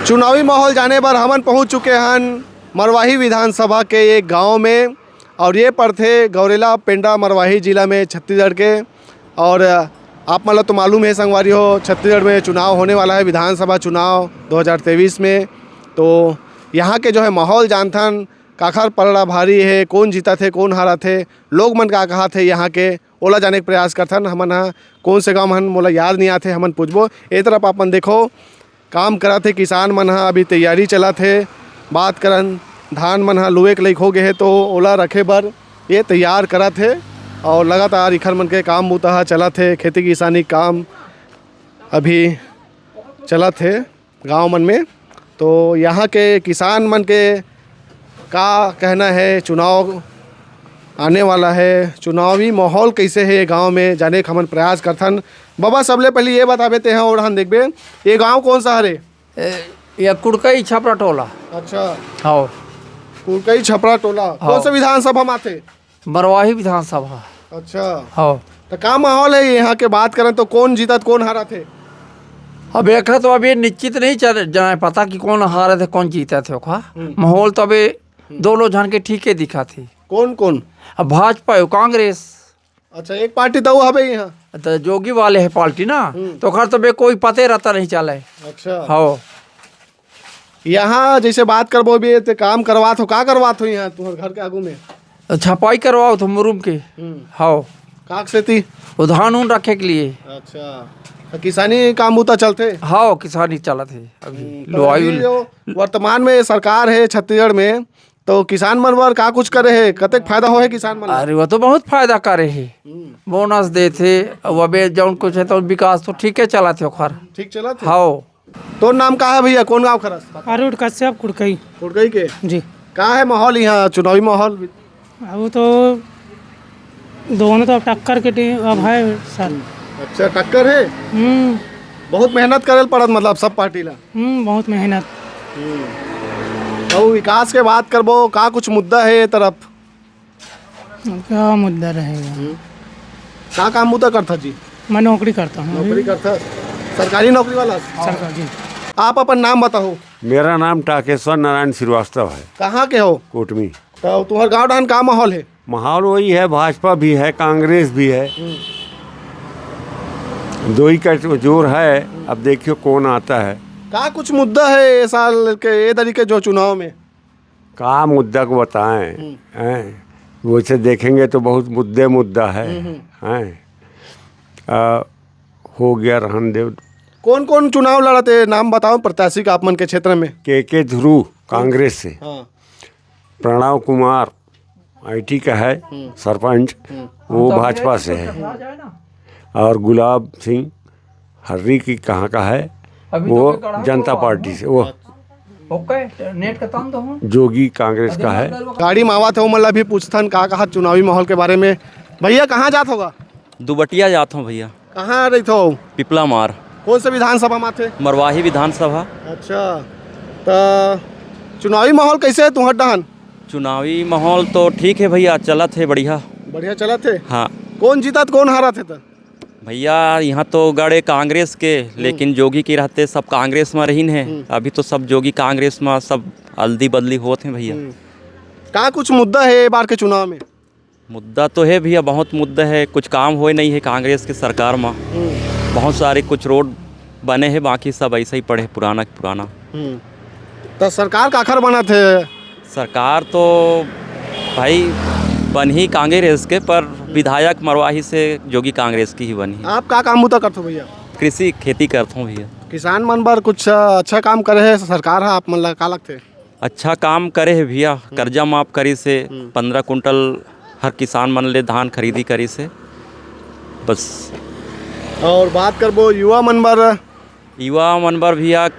चुनावी माहौल जाने पर हमन पहुंच चुके हैं मरवाही विधानसभा के एक गांव में और ये पड़ते गौरेला पेंड्रा मरवाही जिला में छत्तीसगढ़ के। और आप मतलब तो मालूम है संगवारी हो, छत्तीसगढ़ में चुनाव होने वाला है, विधानसभा चुनाव 2023 में। तो यहाँ के जो है माहौल जानथन काखर पलड़ा भारी है, कौन जीता थे कौन हारा थे, लोग मन का कहा थे यहाँ के ओला जाने के प्रयास करथन। हमन हाँ कौन से गाँव मन मोला याद नहीं आते, हमन पूछबो। ए तरफ अपन देखो काम करा थे किसान मन हाँ, अभी तैयारी चला थे, बात करन धान मन हाँ लुए के लायक हो गए है तो ओला रखे बर ये तैयार करा थे। और लगातार इखर मन के काम बूता चला थे, खेती किसानी काम अभी चला थे गांव मन में। तो यहाँ के किसान मन के का कहना है, चुनाव आने वाला है, चुनावी माहौल कैसे है ये गांव में जाने का हमन प्रयास करथन। बाबा सबले पहले ये बताबे ते हैं और हम देखबे ये गांव कौन सा हरे? ये कुड़कई छपरा टोला। अच्छा, हाँ, कुड़कई छपरा टोला। कौन सा विधानसभा में आते? मरवाही विधानसभा। अच्छा, हाँ, तो क्या माहौल है यहाँ के? बात करें तो कौन जीतत कौन हारा थे? अब एक तो अभी निश्चित नहीं चल जाए पता कि कौन हारे थे कौन जीते थे। माहौल तो अभी दोनों जन के ठीक है दिखा थी। कौन कौन? अब भाजपा कांग्रेस। अच्छा, एक पार्टी तो हवे यहाँ तो जोगी वाले है पार्टी ना, तो खर तो बे कोई पते रहता नहीं चले। अच्छा, हाँ, यहाँ जैसे बात करबो भी तो काम करवात हो, का करवात हो यहाँ तुम्हारे घर के आगू में? छपाई करवाओ तो मुरुम के। हाँ, काक से थी वो धान उन रखे के लिए। अच्छा, तो किसानी काम बूता चलते? हाँ, किसानी चला थे अभी। तो अभी जो वर्तमान में सरकार है छत्तीसगढ़ में, तो किसान मन बर का कुछ करे है, कतेक फायदा हो है किसान मन? अरे वो तो बहुत फायदा करे है, बोनस देते और अबे जौन कुछ है तो विकास तो ठीक है चला थे खर। ठीक चला थे। हाँ, तो नाम का है भैया, कौन गाँव खरस? अरुण कश्यप कुड़कई। कुड़कई के जी। का है माहौल यहाँ चुनावी माहौल? अब तो दोनों तो टक्कर के टीम अब है सर। अच्छा, टक्कर है। बहुत मेहनत करे पड़त मतलब सब पार्टी ला। बहुत मेहनत। और विकास के बात करबो, का कुछ मुद्दा है ये तरफ? क्या मुद्दा रहेगा? का काम मुद्दा करता जी? मैं नौकरी करता हूँ। नौकरी करता, सरकारी नौकरी वाला? सरकार जी। आप अपन नाम बताओ। मेरा नाम टाकेश्वर नारायण श्रीवास्तव है। कहाँ के हो? कोटमी। तो तुम्हारे गाँव डान का माहौल है? माहौल वही है, भाजपा भी है कांग्रेस भी है, दो ही का जोर है। अब देखियो कौन आता है। का कुछ मुद्दा है ये साल के ये तरीके जो चुनाव में? का मुद्दा को बताएं हैं, वैसे देखेंगे तो बहुत मुद्दा है हैं। हो गया रहन देव। कौन कौन चुनाव लड़ते नाम बताओ प्रत्याशी का आप मन के क्षेत्र में? के ध्रुव कांग्रेस से, हाँ। प्रणव कुमार IT का है सरपंच, वो भाजपा से है, और गुलाब सिंह हर्री की कहाँ का है, वो जनता पार्टी से, वो नेट का ताम दो। जोगी कांग्रेस का है। गाड़ी मावा थे मतलब भी पूछथन का कहा चुनावी माहौल के बारे में। भैया कहाँ जात होगा? दुबटिया जाता हूँ भैया। कहाँ रही हो? पिपला मार। कौन से विधानसभा में थे? मरवाही विधानसभा। अच्छा, तो चुनावी माहौल कैसे है तुम्हारे डहान? चुनावी माहौल तो ठीक है भैया, चला थे बढ़िया। बढ़िया चला थे। हाँ कौन जीता कौन हारा थे? तो भैया यहाँ तो गड़े कांग्रेस के, लेकिन जोगी के रहते सब कांग्रेस में रहीन है। अभी तो सब जोगी कांग्रेस में सब अल्दी बदली होते हैं भैया। का कुछ मुद्दा है ये बार के चुनाव में? मुद्दा तो है भैया, बहुत मुद्दा है। कुछ काम हो नहीं है कांग्रेस की सरकार में। बहुत सारे कुछ रोड बने हैं, बाकी सब ऐसा ही पड़े पुराना पुराना। तो सरकार का आखिर बना थे? सरकार तो भाई बन ही कांग्रेस के, पर विधायक मरवाही से जोगी कांग्रेस की ही बनी। आप का काम मुद्दा करते हो भैया? कृषि खेती करता हूँ भैया। किसान मन पर कुछ अच्छा काम करे है सरकार है आप मन का लगते? अच्छा काम करे है भैया, कर्जा माफ करी से 15 कुंटल हर किसान मन ले धान खरीदी करी से बस। और बात करबो युवा मन पर? युवा मन पर भैया,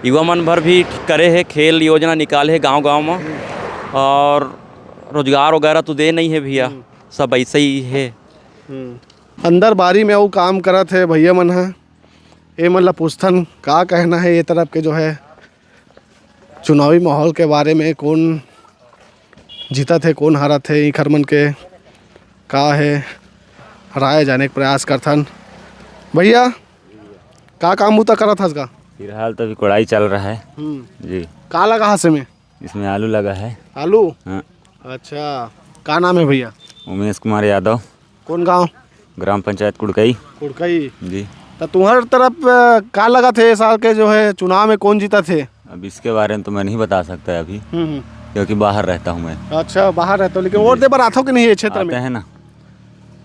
युवा मन भर भी करे है, खेल योजना निकाले है गांव में, और रोजगार वगैरह तो दे नहीं है भैया, सब ऐसे ही है। अंदर बारी में वो काम करत है भैया मन है, ये मतलब पूछथन का कहना है ये तरफ के जो है चुनावी माहौल के बारे में, कौन जीता थे कौन हारा थे, इखर मन के का है राय जाने के प्रयास करथन। भैया का काम बूता करत हस का? फिलहाल तो अभी कोड़ाई चल रहा है जी। कहा लगा हाथ से में? इसमें आलू लगा है। आलू? हाँ। अच्छा, क्या नाम है भैया? उमेश कुमार यादव, कौन गांव? ग्राम पंचायत कुड़कई कुड़कई। जी। तो तुम्हारे तरफ क्या लगा थे इस साल के जो है चुनाव में कौन जीता थे? अब इसके बारे में तो मैं नहीं बता सकता अभी, क्योंकि बाहर रहता हूँ मैं। अच्छा, बाहर रहते हो, लेकिन वोट दे पर आते हो कि नहीं ये क्षेत्र आते में? हैं ना।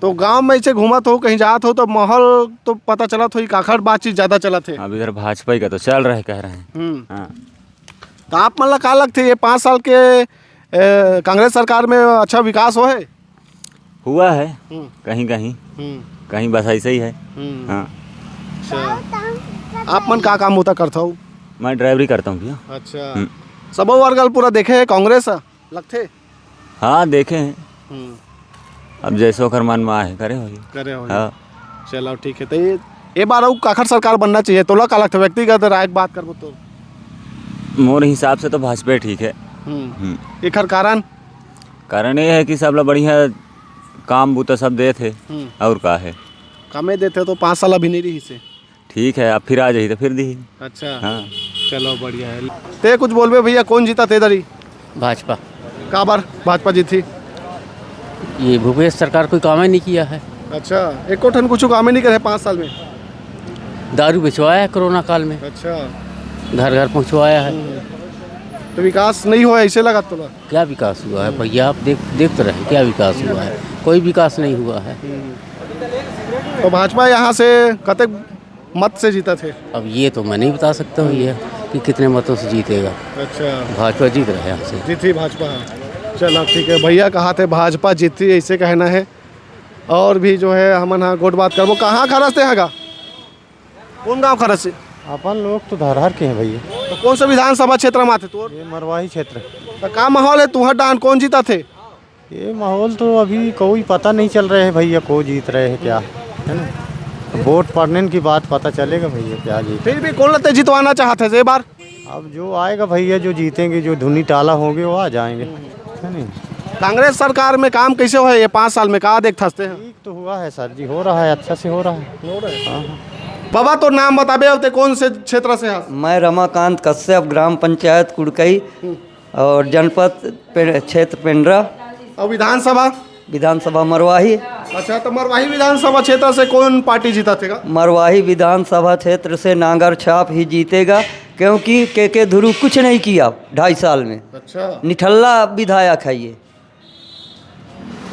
तो गांव में ऐसे घूमत हो, कहीं जात हो तो माहौल तो पता चला थो काखर बातचीत ज्यादा चला थे। अब इधर भाजपा का तो चल रहा है, कह रहे हैं। हाँ। तो आप मतलब क्या लगते ये 5 साल के कांग्रेस सरकार में अच्छा विकास हो है? हुआ है कहीं कहीं, कहीं बस ऐसे ही है। हाँ। आप मन का काम होता करता हो? मैं ड्राइवरी करता हूँ भैया। अच्छा, सब वर्ग पूरा देखे है कांग्रेस लगते? हाँ देखे हैं, अब जैसे ओकर मन में आए करे हो। हाँ। चलो ठीक है। तो ये बार काखर सरकार बनना चाहिए तो का लगता है? व्यक्तिगत राय की बात करबो तो मोर हिसाब से तो भाजपा ठीक है। एकर कारण ये है कि सब लोग बढ़िया काम बूता सब दे थे, और का है कमे देते तो 5 साल अभी नहीं रही से। ठीक है, अब फिर आ जाही तो फिर दी। अच्छा। हाँ। चलो बढ़िया है। ते कुछ बोलबे भैया, कौन जीता ते दरी? भाजपा। का बार भाजपा जीती? ये भूपेश सरकार कोई काम ही नहीं किया है। अच्छा, एको ठन कुछ काम ही नहीं करे 5 साल में? दारू बिचवाया है कोरोना काल में, अच्छा, घर घर पहुंचवाया है। तो विकास नहीं हुआ ऐसे लगा तो? क्या विकास हुआ है भैया, आप देख तो रहे क्या विकास हुआ है? कोई विकास नहीं हुआ है। तो भाजपा यहाँ से कते मत से जीता थे? अब ये तो मैं नहीं बता सकता हूँ ये कि कितने मतों से जीतेगा। अच्छा, भाजपा जीत रहे हैं यहाँ से। जीती भाजपा। चलो ठीक है, भैया कहा थे भाजपा जीती ऐसे कहना है। और भी जो है हमन हाँ गोट बात करबो। कहाँ खरस थे हगा? कौन गाँव खरस से? अपन लोग तो धारहर के हैं भैया। तो कौन सा विधानसभा क्षेत्र में आते तो? ये मरवाही क्षेत्र। तो का माहौल है तुहर डान कौन जीता थे? ये माहौल तो अभी कोई पता नहीं चल रहे है भैया, को जीत रहे हैं क्या, है ना। वोट पड़ने की बात पता चलेगा भैया क्या जीत। फिर भी कौन लगते जितवाना चाहते थे बार? अब जो आएगा भैया, जो जीतेंगे, जो धुनी टाला होंगे वो आ जाएंगे, है नहीं। कांग्रेस सरकार में काम कैसे हो ये 5 साल में? कहा देख थसते हैं? ठीक तो हुआ है सर जी, हो रहा है, अच्छा से हो रहा है। हाँ। बाबा तो नाम बताबे अब कौन से क्षेत्र से है? मैं रमाकांत कश्यप, ग्राम पंचायत कुड़कई और जनपद क्षेत्र पेंड्रा और विधानसभा मरवाही। अच्छा, तो मरवाही विधानसभा क्षेत्र से कौन पार्टी जीता थे? मरवाही विधानसभा क्षेत्र से नागर छाप ही जीतेगा, क्योंकि के ध्रुव कुछ नहीं किया 2.5 साल में। अच्छा, निठल्ला विधायक है ये।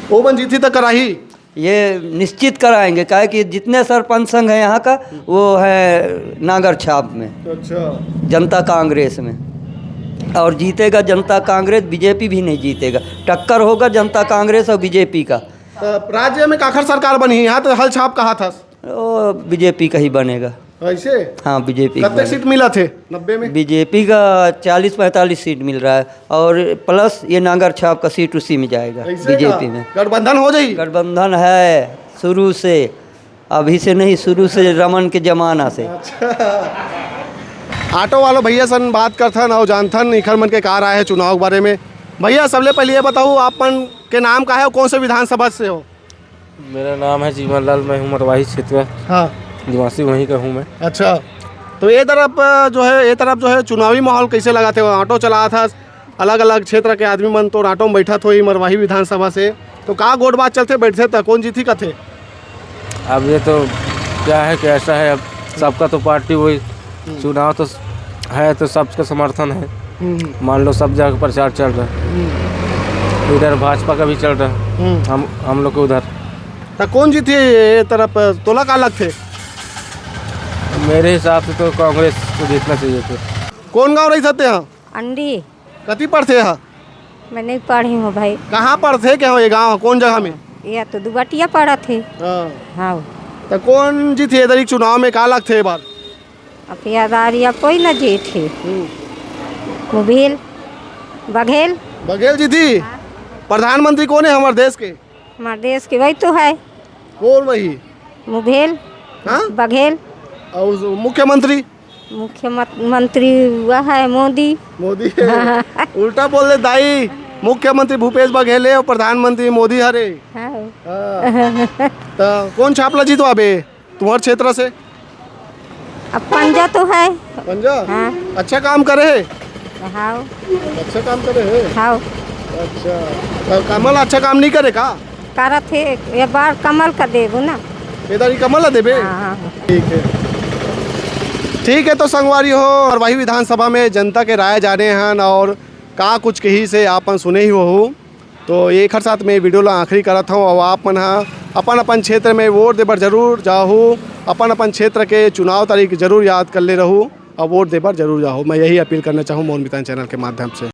वो बन जीती तो कराही? ये निश्चित कराएंगे, काहे कि जितने सरपंच संघ हैं यहाँ का वो है नागर छाप में। अच्छा, जनता कांग्रेस में। और जीतेगा जनता कांग्रेस, बीजेपी भी नहीं जीतेगा। टक्कर होगा जनता कांग्रेस और बीजेपी का। तो राज्य में काखर सरकार बनी, यहाँ तो हल छाप कहा था? ओ बीजेपी का ही बनेगा ऐसे? हाँ, बीजेपी कितने सीट मिला थे 90 में? बीजेपी का 40-45 सीट मिल रहा है, और प्लस ये नागर छाप का सीट उसी में जाएगा बीजेपी में। गठबंधन हो जाएगी? गठबंधन है शुरू से, अभी से नहीं, शुरू से रमन के जमाना से। ऑटो वालों भैया सन बात करथन और जानथन इखर मन के कार आए हैं चुनाव के बारे में। भैया सबले पहले ये बताओ आप मन के नाम का है और कौन से विधानसभा से हो? मेरा नाम है जीवन लाल, मैं हूँ मरवाही क्षेत्र, हाँ, निवासी वहीं का हूँ मैं। अच्छा, तो ये तरफ जो है चुनावी माहौल कैसे लगा थे? ऑटो चला था, अलग अलग क्षेत्र के आदमी मन तो ऑटो में बैठा थो मरवाही विधानसभा से, तो कहाँ गोट बात चलते बैठे था? कौन जीती का थे? अब ये तो क्या है कि ऐसा है, अब सबका तो पार्टी वही, चुनाव तो है तो सबका समर्थन है। मान लो सब जगह प्रचार चल रहा है, इधर भाजपा का भी चल रहा है, हम लोग के उधर। तो कौन जीती ये तरफ? तोला का अलग थे? मेरे हिसाब से तो कांग्रेस को जीतना चाहिए थे। कौन गाँव रही सकते यहाँ? अंडी। कति पढ़ते यहाँ? मैं नहीं पढ़ी हूँ भाई। कहाँ पढ़ते क्या हो ये गाँव? कौन जगह में? या तो दुबटिया पढ़ा थे। हाँ। तो कौन जीती इधर चुनाव में? का लगते बार? अब यादारिया कोई न जीते। मुबील बघेल जीती। प्रधानमंत्री कौन है हमारे देश के? हमारे देश के वही तो है। कौन वही? मुबील। हाँ? बघेल। और मुख्यमंत्री वह है मोदी। उल्टा बोल दे दाई। मुख्यमंत्री भूपेश बघेल है और प्रधानमंत्री मोदी हरे। तो कौन छापला जीतो अबे तुम्हारे क्षेत्र से? अब पंजा तो है। पंजा हाँ। अच्छा काम करे है। हाँ अच्छा काम करे है। हाँ अच्छा तो कमल अच्छा काम नहीं करे का? करत है, ये बार कमल का देबू ना। इधर ही कमल देबे। हाँ। ठीक है, ठीक है। तो संगवारी हो और वही विधानसभा में जनता के राय जाने हैं और का कुछ कही से आपन सुने ही हो। तो एक हर साथ में वीडियो ला आखिरी करत हूँ और आप मन अपन अपन क्षेत्र में वोट देबर जरूर जाहू, अपन अपन क्षेत्र के चुनाव तारीख जरूर याद कर ले रहूँ और वोट देबर जरूर जाहू। मैं यही अपील करना चाहूँ मोहन मितान चैनल के माध्यम से।